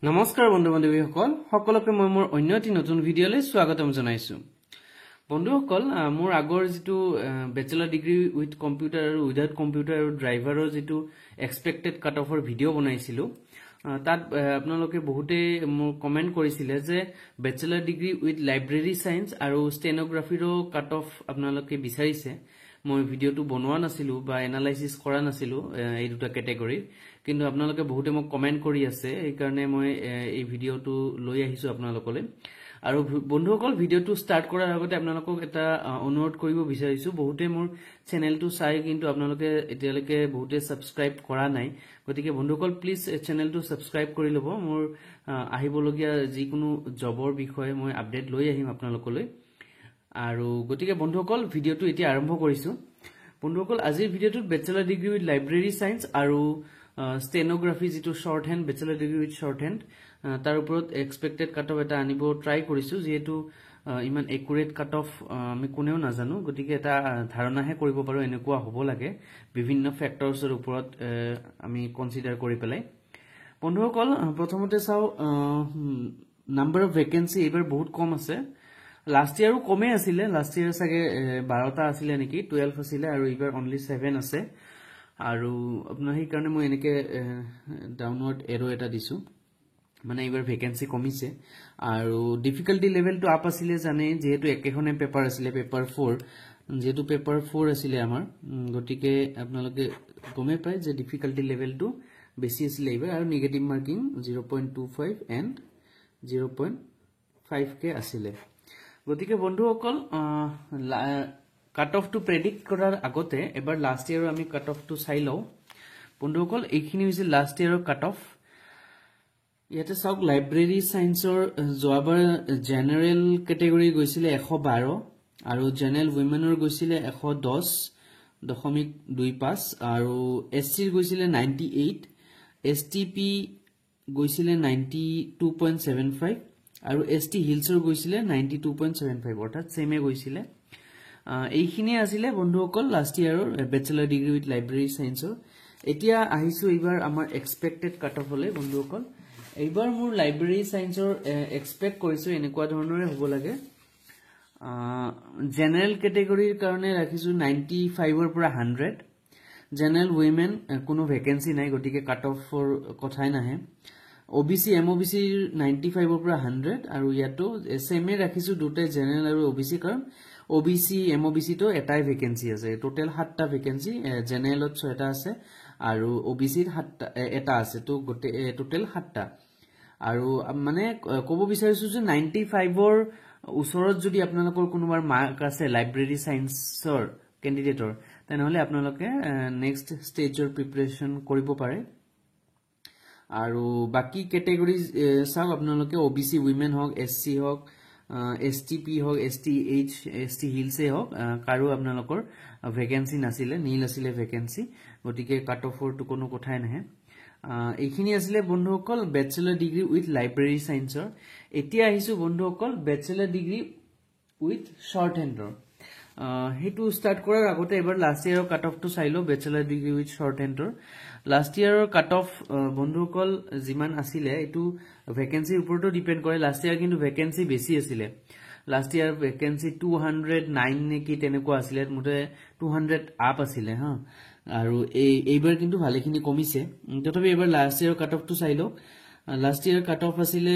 নমস্কাৰ বন্ধু বান্ধৱীসকল সকলোকে মই মোৰ অন্য এটি নতুন ভিডিঅ'লৈ স্বাগতম জনাইছো বন্ধুসকল মোৰ আগৰ যেটো বেচেলৰ ডিগ্ৰী উইথ কম্পিউটাৰ আৰু উইদাউট কম্পিউটাৰ আৰু ড্ৰাইভাৰৰ যেটো এক্সপেক্টেড কাট অফৰ ভিডিঅ' বনাইছিলো তাত আপোনালোকে বহুতে মোৰ কমেন্ট কৰিছিলে যে bachelor degree with library science আৰু ষ্টেনোগ্ৰাফিৰো কাট অফ আপোনালোকে বিচাৰিছে মই ভিডিঅ'টো বনোৱা নাছিলো বা এনালাইসিস কৰা নাছিলো এই দুটা ক্যাটাগৰী কিন্তু আপোনালোকে বহুতে মোক কমেন্ট কৰি আছে এই কাৰণে মই এই ভিডিঅ'টো লৈ আহিছো আপোনালোকলৈ আৰু বন্ধুসকল ভিডিঅ'টো স্টাৰ্ট কৰাৰ আগতে আপোনালোকক এটা অনুৰোধ কৰিব বিচাৰিছো বহুতে মোৰ চেনেলটো চাই কিন্তু আপোনালোকে এতিয়ালৈকে বহুতে সাবস্ক্ৰাইব কৰা নাই গতিকে বন্ধুসকল প্লিজ চেনেলটো সাবস্ক্ৰাইব কৰি লব মোৰ আহিবলগীয়া যিকোনো জবৰ বিষয়ে মই আপডেট লৈ আহিম আপোনালোকলৈ আৰু গতিকে বন্ধুসকল ভিডিঅ'টো এতিয়া আৰম্ভ কৰিছো বন্ধুসকল আজিৰ ভিডিঅ'টোত bachelor degree with library science আৰু ষ্টেনোগ্ৰাফি যেটো short hand bachelor degree with short hand তাৰ ওপৰত এক্সপেক্টেড কাট অফ এটা আনিব ট্ৰাই কৰিছো যেহেতু ইমান একুৰেট কাট অফ আমি কোনেও নাজানো গতিকে এটা ধাৰণাহে কৰিব পাৰো এনেকুৱা হ'ব লাগে বিভিন্ন ফ্যাক্টৰছৰ ওপৰত আমি কনসিডাৰ কৰি পেলাই বন্ধুসকল প্ৰথমতে চাও নাম্বাৰ অফ ভেকেন্সি এবাৰ বহুত কম আছে লাষ্ট ইয়াৰো কমে আছিলে লাষ্ট ইয়াৰ সাগে 12টা আছিলে নেকি 12 আছিলে আৰু এবাৰ অনলি 7 আছে আৰু আপোনাৰ সেই কাৰণে মই এনেকে ডাউনৱাৰ্ড এৰো এটা দিছো মানে এবাৰ ভেকেন্সি কমিছে আৰু ডিফিকাল্টি লেভেলটো আপ আছিলে জানে যেহেতু একেখনে পেপাৰ আছিলে পেপাৰ 4 যেহেতু পেপাৰ 4 আছিলে আমাৰ গতিকে আপোনালোকে গমে পায় যে ডিফিকাল্টি লেভেলটো বেছি আছিলে এবাৰ আৰু নেগেটিভ মাৰ্কিং 0.25 এণ্ড 0.5 কে আছিলে গতিকে বন্ধুসকল কাট অফ টু প্ৰেডিক্ট কৰাৰ আগতে এবাৰ লাষ্ট ইয়াৰৰ আমি কাট অফ টু চাই লও বন্ধুসকল এইখিনি হৈছে লাষ্ট ইয়াৰৰ কাট অফ ইয়াতে চাওক লাইব্ৰেৰী সায়েন্সৰ যোৱাবাৰ জেনাৰেল ক্যাটাগৰী গৈছিলে 112 আৰু জেনাৰেল উইমেনৰ গৈছিলে 110.25 আৰু এসসিৰ গৈছিলে 98 এসটিপি গৈছিলে 92.75 আৰু এসটি হিলছৰ গৈছিলে 92.75 অৰ্থাৎ সেমে গৈছিলে এইখিনি আছিল বন্ধুসকল লাষ্ট ইয়াৰৰ বেচেলৰ ডিগ্ৰী উইথ লাইব্ৰেৰী সায়েন্সৰ এতিয়া আহিছো এইবাৰ আমাৰ এক্সপেক্টেড কাট অফ হলে বন্ধুসকল এইবাৰ মোৰ লাইব্ৰেৰী সায়েন্সৰ এক্সপেক্ট কৰিছো এনেকুৱা ধৰণৰে হ'ব লাগে জেনাৰেল ক্যাটাগৰীৰ কাৰণে ৰাখিছো 95 ৰ পৰা 100 জেনাৰেল উইমেন কোনো ভেকেন্সি নাই গতিকে কাট অফৰ কথাই নাহে OBC MOBC 95 ৰ পৰা 100 আৰু ইয়াতো সেমে ৰাখিছো দুটা জেনাৰেল আৰু OBC কাৰণ OBC MOBC তো এটাই ভেকেন্সি আছে টোটাল 7টা ভেকেন্সি জেনাৰেলত 6টা আছে আৰু OBC ত 7টা এটা আছে তো গটে টোটাল 7টা আৰু মানে ক'ব বিচাৰিছো যে 95 ৰ ওচৰত যদি আপোনালোকৰ কোনোবাৰ মাৰ্ক আছে লাইব্ৰেৰী সায়েন্সৰ ক্যান্ডিডেটৰ তেনেহলে আপোনালোকে নেক্সট ষ্টেজৰ প্ৰিপাৰেচন কৰিব পাৰে আৰু বাকি ক্যাটাগৰীজ চাও আপোনালোকে OBC উইমেন হক SC হক STP হক STH ST হিলছে হক কাৰো আপোনালোকৰ ভেকেন্সি নাছিলে নীল আছিলে ভেকেন্সি গতিকে কাট অফৰ তো কোনো কথাই নাহে এইখিনি আছিল বন্ধুসকল বেচেলৰ ডিগ্ৰী উইথ লাইব্ৰেৰী সায়েন্সৰ এতিয়া আহিছো বন্ধুসকল বেচেলৰ ডিগ্ৰী উইথ শৰ্ট হ্যান্ডৰ হেতু স্টাৰ্ট কৰাৰ আগতে এবাৰ লাষ্ট ইয়াৰৰ কাট অফ টু চাইলো বেচেলৰ ডিগ্ৰী উইথ শৰ্ট হ্যান্ডৰ লাষ্ট ইয়াৰৰ কাট অফ বন্ধুসকল যিমান আছিলে এটো ভেকেন্সিৰ ওপৰতো ডিপেন্ড কৰে লাষ্ট ইয়াৰ কিন্তু ভেকেন্সি বেছি আছিলে লাষ্ট ইয়াৰ ভেকেন্সি 209 নেকি তেনেকুৱা আছিলে মুঠে 200 আপ আছিলে হা আৰু এইবাৰ কিন্তু ভালেখিনি কমিছে তথাপি এবাৰ লাষ্ট ইয়াৰৰ কাট অফ টু চাইলো লাষ্ট ইয়াৰ কাট অফ আছিলে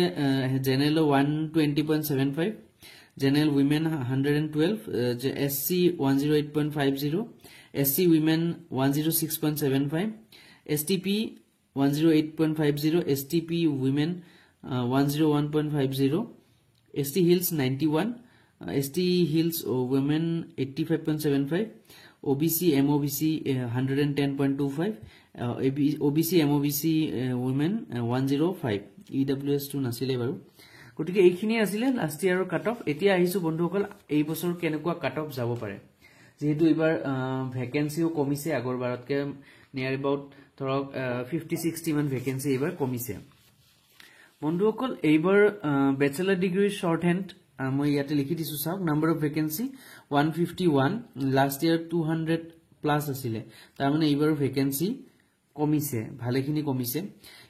general 120.75 General women 112, SC 108.50, SC women 106.75, STP 108.50, STP women 101.50, ST Hills 91, ST Hills women 85.75, OBC MOBC 110.25, OBC MOBC women 105, EWS 2 নাছিলে বাৰু গতিকে এইখিনি আছিল লাষ্ট ইয়াৰৰ কাট অফ এতিয়া আহিছো বন্ধুসকল এই বছৰ কেনেকুৱা কাট অফ যাব পাৰে যেহেতু এবাৰ ভেকেন্সিও কমিছে আগৰ বাৰতকে নিয়াৰ এবাউট ধৰক 50-60 মান ভেকেন্সি এবাৰ কমিছে বন্ধুসকল এইবাৰ বেচেলৰ ডিগ্ৰী শৰ্ট হ্যান্ড মই ইয়াতে লিখি দিছো চাওক number of vacancy 151 last year 200 plus আছিল তাৰ মানে এইবাৰ ভেকেন্সি কমিছে ভালেখিনি কমিছে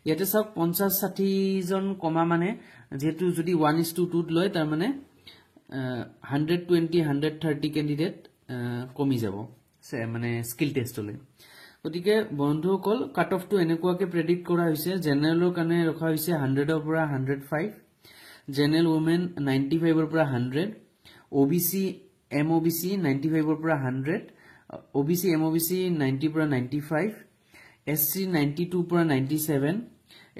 ইয়াতে চাওক 50-60 জন কমা মানে যেহেতু যদি 1:2 ত লয় তাৰ মানে 120-130 ক্যান্ডিডেট কমি যাব মানে স্কিল টেষ্টলৈ গতিকে বন্ধুসকল কাট অফ টু এনেকুৱাকে প্ৰেডিক্ট কৰা হৈছে জেনাৰেলৰ কাৰণে ৰখা হৈছে 100 ৰ পৰা 105 জেনাৰেল ওমেন 95 ৰ পৰা 100 ওবিসি এমওবিসি 95 ৰ পৰা 100 ওবিসি এমওবিসি 90 পৰা 95 এসসি 92 পৰা 97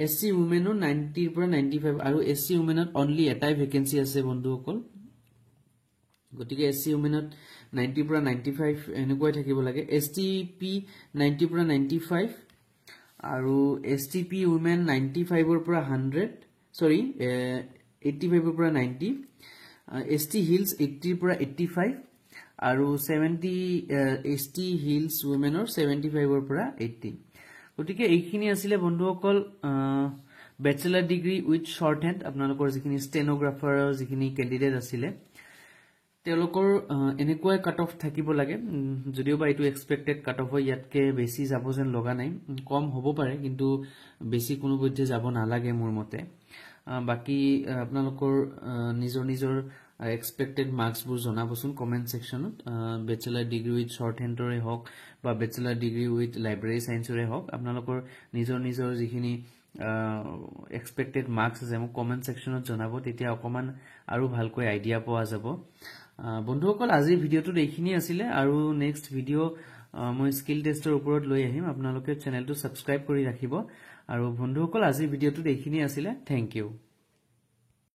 এসসি ওমেনো 90 পৰা 95 আৰু এসসি ওমেনত অনলি এটাই ভ্যাকেন্সি আছে বন্ধুসকল গতিকে এসসি ওমেনত 90 পৰা 95 এনেকৈ থাকিব লাগে এসটিপি 90 পৰা 95 আৰু এসটিপি ওমেন 95 ৰ পৰা 100 সৰি 85 ৰ পৰা 90 এসটি হিলস 80 ৰ পৰা 85 আৰু 70 এসটি হিলস ওমেনৰ 75 ৰ পৰা 80 গতিকে এইখিনি আছিল বন্ধুসকল ব্যাচেলাৰ ডিগ্ৰী উইথ শৰ্ট হ্যান্ড আপোনালোকৰ যিখিনি স্টেনোগ্ৰাফাৰৰ যিখিনি ক্যান্ডিডেট আছিল তেওঁলোকৰ এনেকুৱাই কাট অফ থাকিব লাগে যদিও বা এটো এক্সপেক্টেড কাট অফ ইয়াতকে বেছি যাব যেন লগা নাই কম হ'ব পাৰে কিন্তু বেছি কোনো পধ্যে যাব নালাগে মোৰ মতে বাকি আপোনালোকৰ নিজৰ এক্সপেক্টেড মাৰ্কস বোৰ জনাবচোন কমেন্ট সেকশনত ব্যাচেলাৰ ডিগ্ৰী উইথ শৰ্ট হ্যান্ডৰে হওক বা ব্যাচেলাৰ ডিগ্ৰী উইথ লাইব্ৰেৰী সায়েন্সৰে হওক আপোনালোকৰ নিজৰ যিখিনি এক্সপেক্টেড মাৰ্কস আছে মোক কমেন্ট সেকশনত জনাব তেতিয়া অকমান আৰু ভালকৈ আইডিয়া পোৱা যাব বন্ধুসকল আজিৰ ভিডিওটো এইখিনি আছিল আৰু নেক্সট ভিডিও মই স্কিল টেষ্টৰ ওপৰত লৈ আহিম আপোনালোকে চেনেলটো সাবস্ক্ৰাইব কৰি ৰাখিব আৰু বন্ধুসকল আজিৰ ভিডিওটো এইখিনি আছিল থ্যাংক ইউ